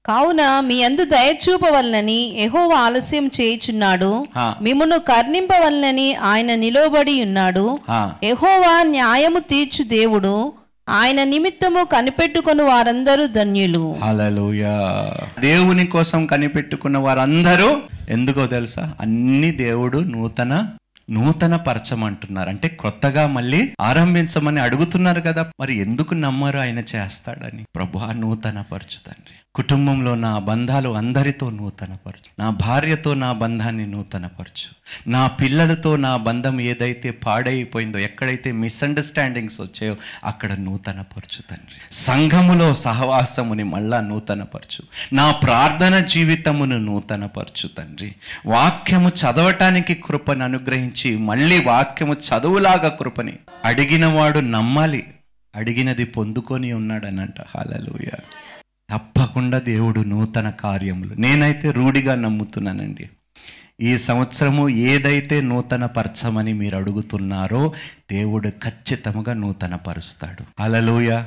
కావున మీ యందు దయచూపవలనని యెహోవా ఆలస్యం చేయుచున్నాడు, మిమ్మును కర్ణింపవలనని ఆయన నిలవబడి ఉన్నాడు. యెహోవా న్యాయము తీర్చు దేవుడు, ఆయన నిమిత్తము కనిపెట్టుకుని వారందరూ ధన్యులు. హల్లెలూయా. దేవుని కోసం కనిపెట్టుకున్న వారందరూ ఎందుకో తెలుసా? అన్ని దేవుడు నూతన పరచమంటున్నారు. అంటే కొత్తగా మళ్ళీ ఆరంభించమని అడుగుతున్నారు కదా. మరి ఎందుకు నమ్మరు ఆయన చేస్తాడని? ప్రభువా నూతన పరచు తండ్రి. కుటుంబంలో నా బంధాలు అందరితో నూతనపరచు, నా భార్యతో నా బంధాన్ని నూతనపరచు, నా పిల్లలతో నా బంధం ఏదైతే పాడైపోయిందో, ఎక్కడైతే మిస్అండర్స్టాండింగ్స్ వచ్చాయో అక్కడ నూతనపరచు తండ్రి. సంఘములో సహవాసముని మళ్ళా నూతనపరచు, నా ప్రార్థన జీవితమును నూతనపరచు తండ్రి. వాక్యము చదవటానికి కృపను అనుగ్రహించి మళ్ళీ వాక్యము చదువులాగా కృపని. అడిగినవాడు నమ్మాలి, అడిగినది పొందుకొని ఉన్నాడనంట. హల్లెలూయా. తప్పకుండా దేవుడు నూతన కార్యములు, నేనైతే రూఢిగా నమ్ముతున్నానండి, ఈ సంవత్సరము ఏదైతే నూతన పరచమని మీరు అడుగుతున్నారో దేవుడు ఖచ్చితంగా నూతన పరుస్తాడు. హల్లెలూయా.